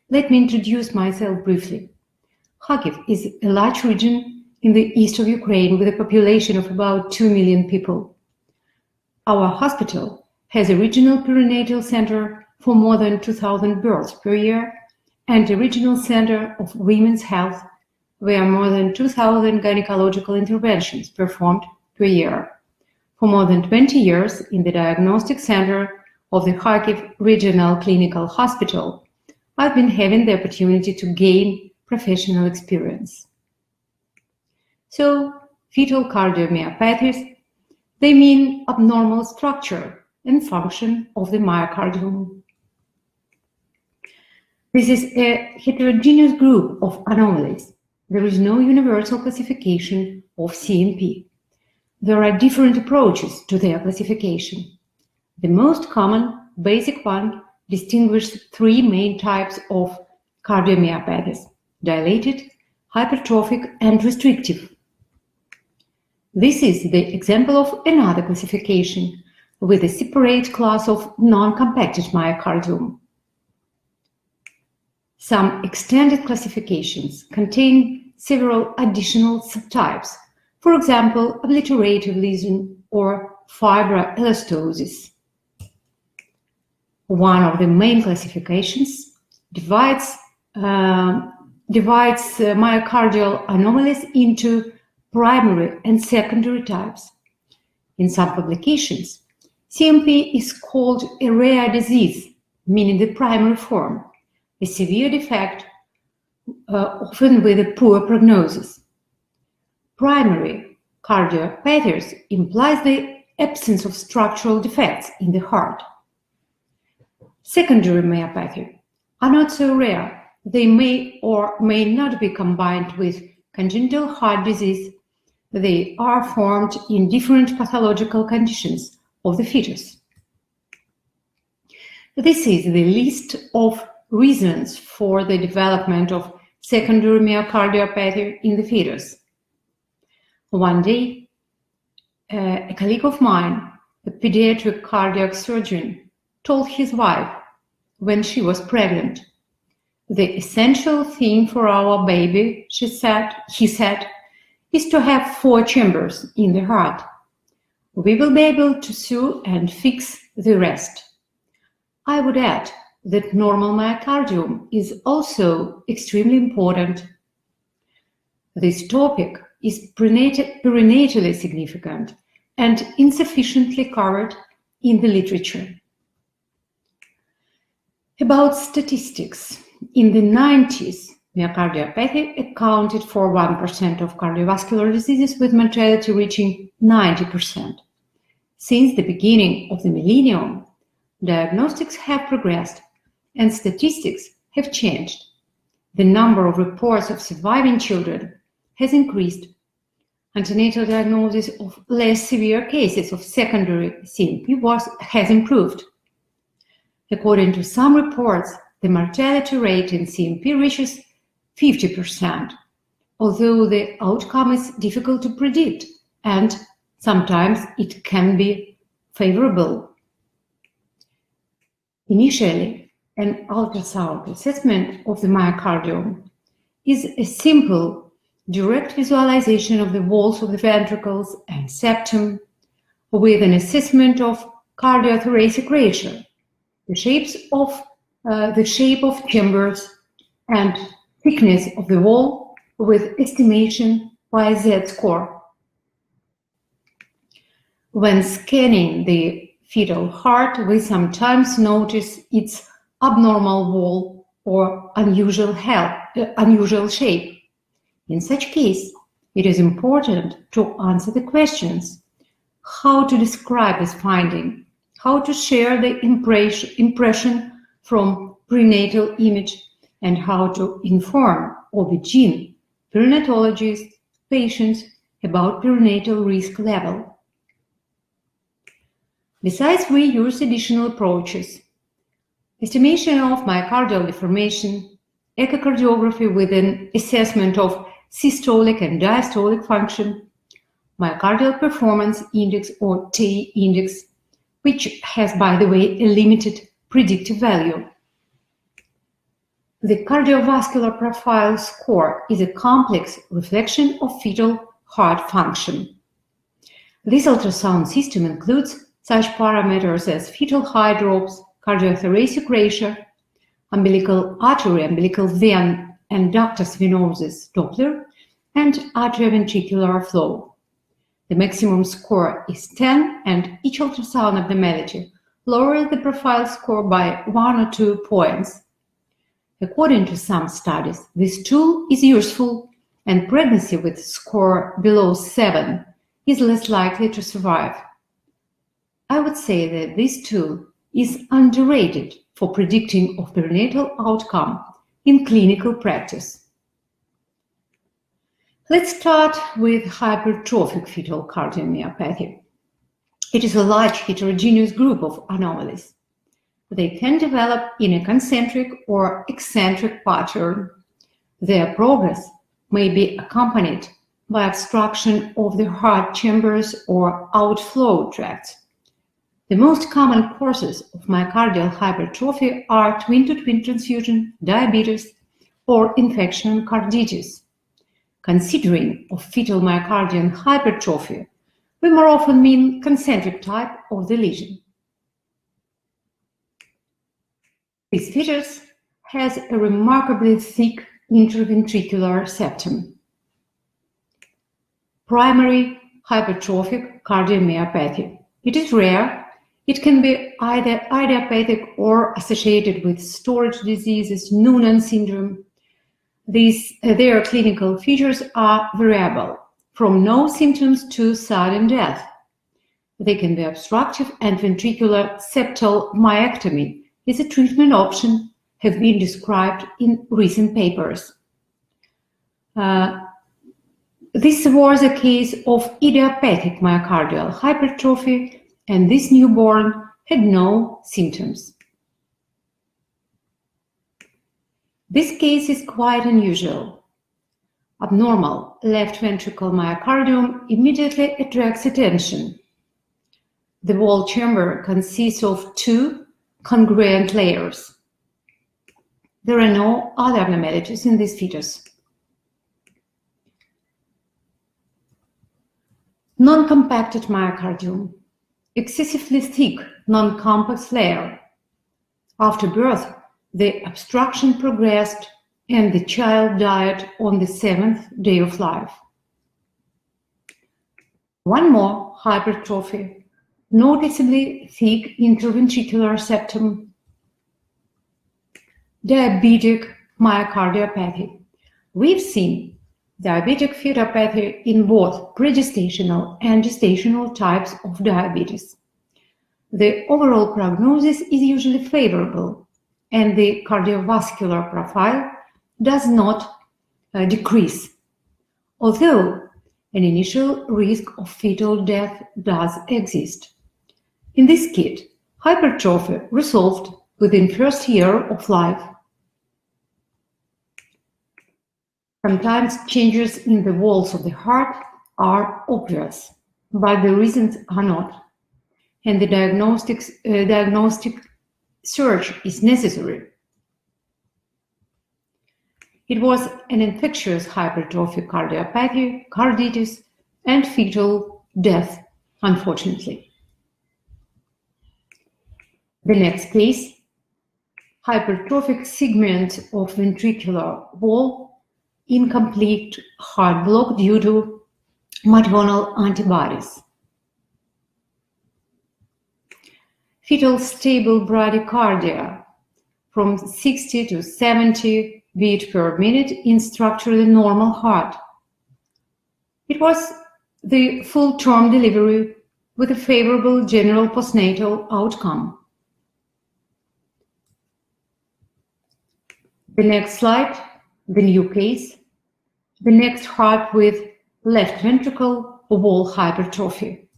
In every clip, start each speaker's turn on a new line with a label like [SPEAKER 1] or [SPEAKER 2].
[SPEAKER 1] Let me introduce myself briefly. Kharkiv is a large region in the east of Ukraine with a population of about 2 million people. Our hospital has a regional perinatal center for more than 2,000 births per year and a regional center of women's health where more than 2,000 gynecological interventions performed per year. For more than 20 years in the diagnostic center of the Kharkiv Regional Clinical Hospital, I've been having the opportunity to gain professional experience. So, fetal cardiomyopathies, they mean abnormal structure and function of the myocardium. This is a heterogeneous group of anomalies. There is no universal classification of CMP. There are different approaches to their classification. The most common, basic one, distinguishes three main types of cardiomyopathies: dilated, hypertrophic, and restrictive. This is the example of another classification with a separate class of non-compacted myocardium. Some extended classifications contain several additional subtypes, for example, obliterative lesion or fibroelastosis. One of the main classifications divides myocardial anomalies into primary and secondary types. In some publications, CMP is called a rare disease, meaning the primary form, a severe defect, often with a poor prognosis. Primary cardiomyopathies implies the absence of structural defects in the heart. Secondary myopathy are not so rare. They may or may not be combined with congenital heart disease. They are formed in different pathological conditions of the fetus. This is the list of reasons for the development of secondary myocardiopathy in the fetus. One day, a colleague of mine, a pediatric cardiac surgeon, told his wife when she was pregnant, "The essential thing for our baby," he said, "is to have 4 chambers in the heart. We will be able to sew and fix the rest." I would add that normal myocardium is also extremely important. This topic is perinatally significant and insufficiently covered in the literature. About statistics. In the 90s, myocardiopathy accounted for 1% of cardiovascular diseases, with mortality reaching 90%. Since the beginning of the millennium, diagnostics have progressed and statistics have changed. The number of reports of surviving children has increased. Antenatal diagnosis of less severe cases of secondary CMP has improved. According to some reports, the mortality rate in CMP reaches 50%, although the outcome is difficult to predict and sometimes it can be favorable. Initially, an ultrasound assessment of the myocardium is a simple, direct visualization of the walls of the ventricles and septum with an assessment of cardiothoracic ratio, the shape of chambers and thickness of the wall with estimation by Z-score. When scanning the fetal heart, we sometimes notice its abnormal wall or unusual shape. In such case, it is important to answer the questions: how to describe this finding, how to share the impression from prenatal image, and how to inform OB/GYN, perinatologists, patients about perinatal risk level. Besides, we use additional approaches: estimation of myocardial deformation, echocardiography with an assessment of systolic and diastolic function, myocardial performance index or TI index, which has, by the way, a limited predictive value. The cardiovascular profile score is a complex reflection of fetal heart function. This ultrasound system includes such parameters as fetal height drops, cardiothoracic ratio, umbilical artery, umbilical vein and ductus venosus Doppler, and atrioventricular flow. The maximum score is 10, and each ultrasound abnormality lowers the profile score by 1 or 2 points. According to some studies, this tool is useful, and pregnancy with score below 7 is less likely to survive. I would say that this tool is underrated for predicting of perinatal outcome in clinical practice. Let's start with hypertrophic fetal cardiomyopathy. It is a large heterogeneous group of anomalies. They can develop in a concentric or eccentric pattern. Their progress may be accompanied by obstruction of the heart chambers or outflow tracts. The most common causes of myocardial hypertrophy are twin-to-twin transfusion, diabetes, or infection and carditis. Considering of fetal myocardial hypertrophy, we more often mean concentric type of the lesion. This fetus has a remarkably thick interventricular septum. Primary hypertrophic cardiomyopathy. It is rare. It can be either idiopathic or associated with storage diseases, Noonan syndrome. Their clinical features are variable, from no symptoms to sudden death. They can be obstructive, and ventricular septal myectomy is a treatment option, have been described in recent papers. This was a case of idiopathic myocardial hypertrophy, and this newborn had no symptoms. This case is quite unusual. Abnormal left ventricle myocardium immediately attracts attention. The wall chamber consists of 2 congruent layers. There are no other abnormalities in this fetus. Non-compacted myocardium. Excessively thick, non-compact layer. After birth, the obstruction progressed and the child died on the 7th day of life. One more hypertrophy. Noticeably thick interventricular septum. Diabetic myocardiopathy. We've seen diabetic fetopathy in both pregestational and gestational types of diabetes. The overall prognosis is usually favorable, and the cardiovascular profile does not decrease, although an initial risk of fetal death does exist. In this kid, hypertrophy resolved within first year of life. Sometimes changes in the walls of the heart are obvious, but the reasons are not, and the diagnostic search is necessary. It was an infectious hypertrophic cardiopathy, carditis, and fetal death, unfortunately. The next case, hypertrophic segment of ventricular wall, incomplete heart block due to maternal antibodies. Fetal stable bradycardia from 60 to 70 beats per minute in structurally normal heart. It was the full-term delivery with a favorable general postnatal outcome. The next slide, the new case, the next heart with left ventricle wall hypertrophy.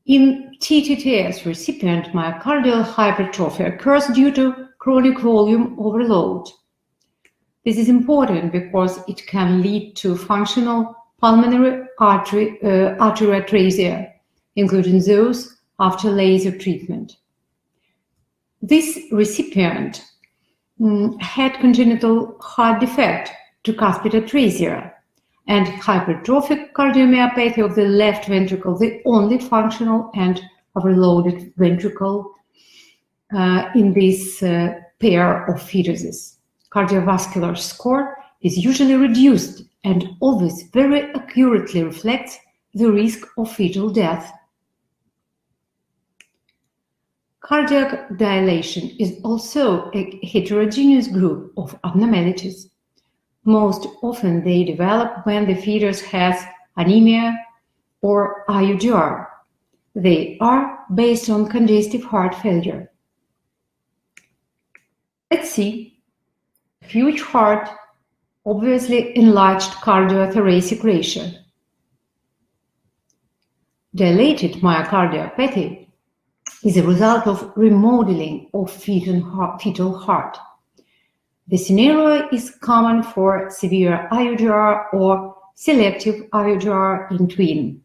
[SPEAKER 1] In TTTS recipient, myocardial hypertrophy occurs due to chronic volume overload. This is important because it can lead to functional pulmonary artery atresia, including those after laser treatment. This recipient had congenital heart defect, tricuspid atresia, and hypertrophic cardiomyopathy of the left ventricle, the only functional and overloaded ventricle in this pair of fetuses. Cardiovascular score is usually reduced and always very accurately reflects the risk of fetal death. Cardiac dilation is also a heterogeneous group of abnormalities. Most often they develop when the fetus has anemia or IUDR. They are based on congestive heart failure. Let's see. Huge heart, obviously enlarged cardiothoracic ratio. Dilated myocardiopathy is a result of remodeling of fetal heart. The scenario is common for severe IUDR or selective IUDR in twin.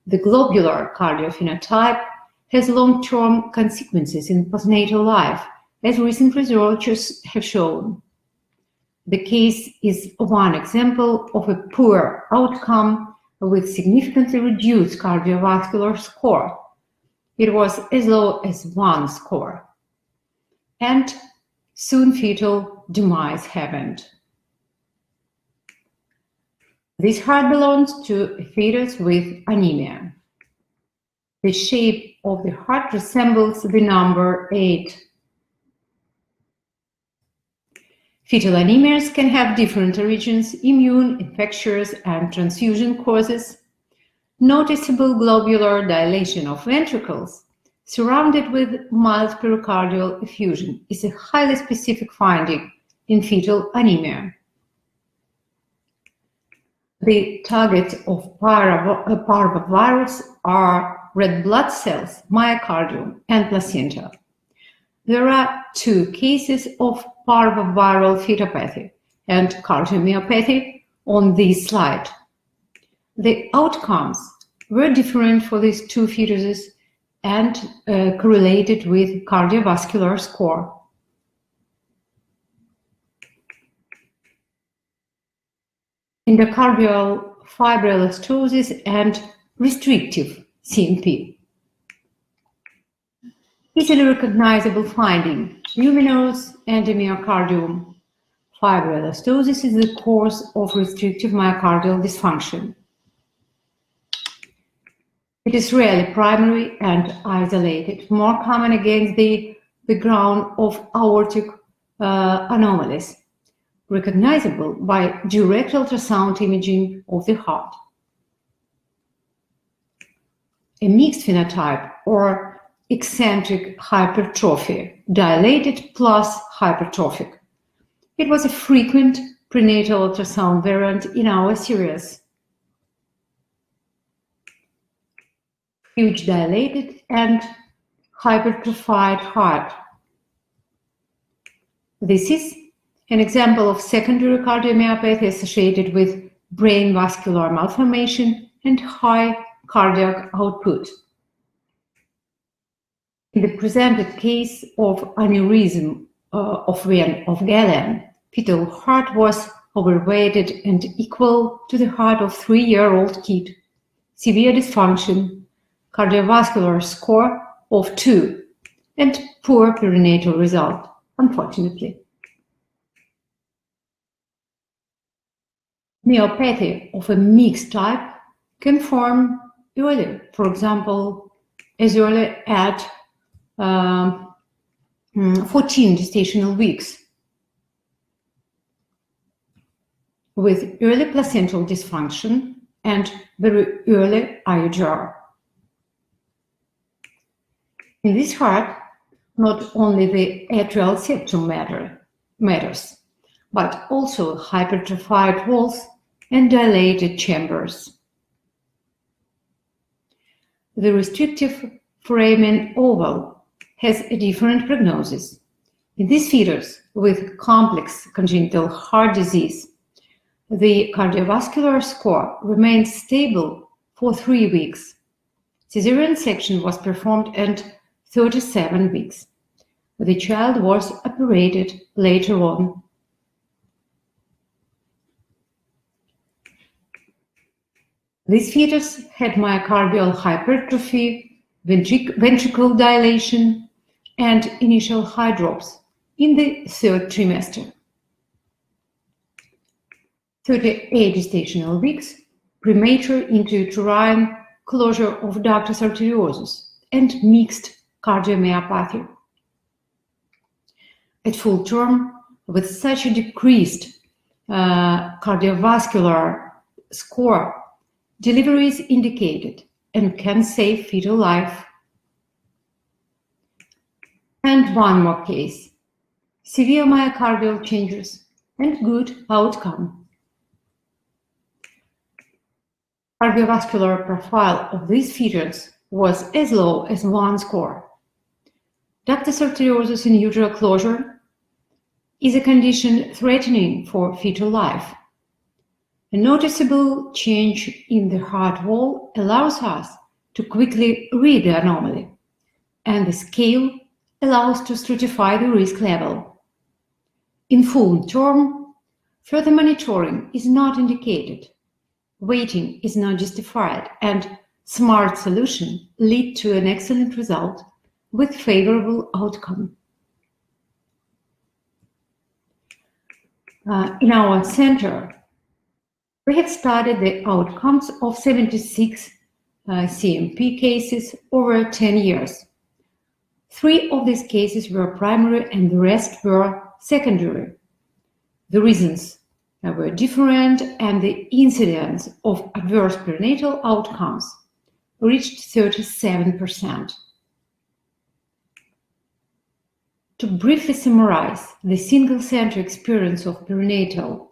[SPEAKER 1] The globular cardiophenotype has long-term consequences in postnatal life, as recent researchers have shown. The case is one example of a poor outcome with significantly reduced cardiovascular score. It was as low as 1 score. And soon fetal demise happened. This heart belongs to a fetus with anemia. The shape of the heart resembles the number 8. Fetal anemias can have different origins, immune, infectious, and transfusion causes. Noticeable globular dilation of ventricles surrounded with mild pericardial effusion is a highly specific finding in fetal anemia. The targets of parvovirus are red blood cells, myocardium, and placenta. There are 2 cases of parvoviral fetopathy and cardiomyopathy on this slide. The outcomes were different for these 2 fetuses and correlated with cardiovascular score. Endocardial fibroelastosis and restrictive CMP. Easily recognizable finding, luminous endomyocardium. Fibroelastosis is the cause of restrictive myocardial dysfunction. It is rarely primary and isolated, more common against the background of aortic anomalies, recognizable by direct ultrasound imaging of the heart. A mixed phenotype or eccentric hypertrophy, dilated plus hypertrophic. It was a frequent prenatal ultrasound variant in our series. Huge dilated and hypertrophied heart. This is an example of secondary cardiomyopathy associated with brain vascular malformation and high cardiac output. In the presented case of aneurysm of vein of Galen, fetal heart was overweighted and equal to the heart of 3-year-old kid. Severe dysfunction, cardiovascular score of 2, and poor perinatal result, unfortunately. Myopathy of a mixed type can form early, for example, as early at 14 gestational weeks, with early placental dysfunction and very early IUDR. In this heart, not only the atrial septum matters, but also hypertrophied walls and dilated chambers. The restrictive foramen oval has a different prognosis. In this fetus with complex congenital heart disease, the cardiovascular score remained stable for 3 weeks. Caesarean section was performed at 37 weeks. The child was operated later on. This fetus had myocardial hypertrophy, ventricle dilation, and initial heart drops in the 3rd trimester. 38 gestational weeks, premature intrauterine closure of ductus arteriosus, and mixed cardiomyopathy. At full term, with such a decreased cardiovascular score, delivery is indicated and can save fetal life. And one more case, severe myocardial changes and good outcome. Cardiovascular profile of this fetus was as low as 1 score. Ductus arteriosus in utero closure is a condition threatening for fetal life. A noticeable change in the heart wall allows us to quickly read the anomaly, and the scale allows to stratify the risk level. In full term, further monitoring is not indicated. Waiting is not justified, and smart solution lead to an excellent result with favorable outcome. In our center, we have studied the outcomes of 76 CMP cases over 10 years. 3 of these cases were primary and the rest were secondary. The reasons were different, and the incidence of adverse perinatal outcomes reached 37%. To briefly summarize the single-center experience of perinatal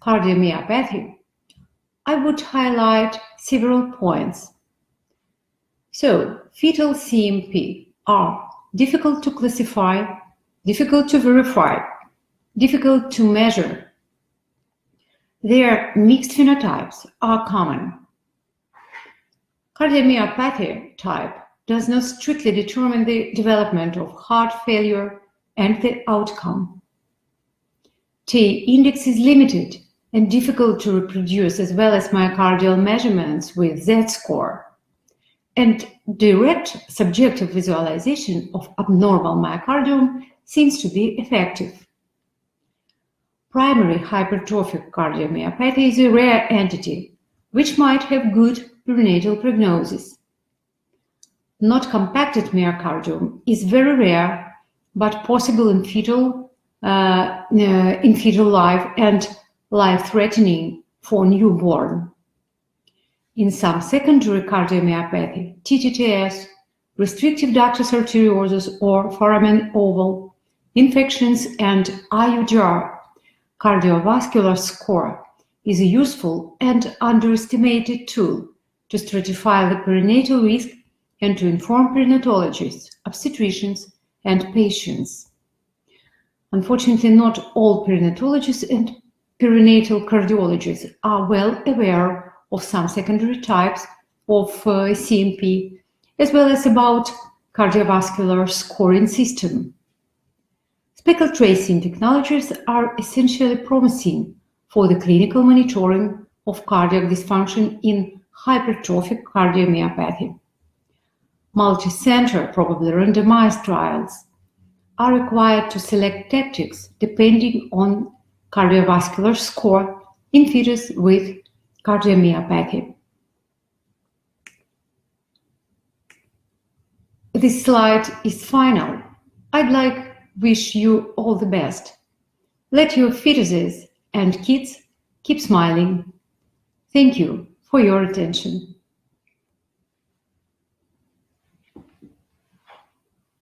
[SPEAKER 1] cardiomyopathy, I would highlight several points. So, fetal CMP are difficult to classify, difficult to verify, difficult to measure. Their mixed phenotypes are common. Cardiomyopathy type does not strictly determine the development of heart failure and the outcome. T index is limited and difficult to reproduce, as well as myocardial measurements with Z-score. And direct subjective visualization of abnormal myocardium seems to be effective. Primary hypertrophic cardiomyopathy is a rare entity, which might have good perinatal prognosis. Not compacted myocardium is very rare, but possible in fetal life and life-threatening for newborn. In some secondary cardiomyopathy, TTTS, restrictive ductus arteriosus or foramen oval, infections, and IUDR, cardiovascular score is a useful and underestimated tool to stratify the perinatal risk and to inform perinatologists, obstetricians, and patients. Unfortunately, not all perinatologists and perinatal cardiologists are well aware of some secondary types of CMP, as well as about cardiovascular scoring system. Speckle tracing technologies are essentially promising for the clinical monitoring of cardiac dysfunction in hypertrophic cardiomyopathy. Multi-center, probably randomized trials are required to select tactics depending on cardiovascular score in fetus with cardiomyopathy. This slide is final. I'd like wish you all the best. Let your fetuses and kids keep smiling. Thank you for your attention.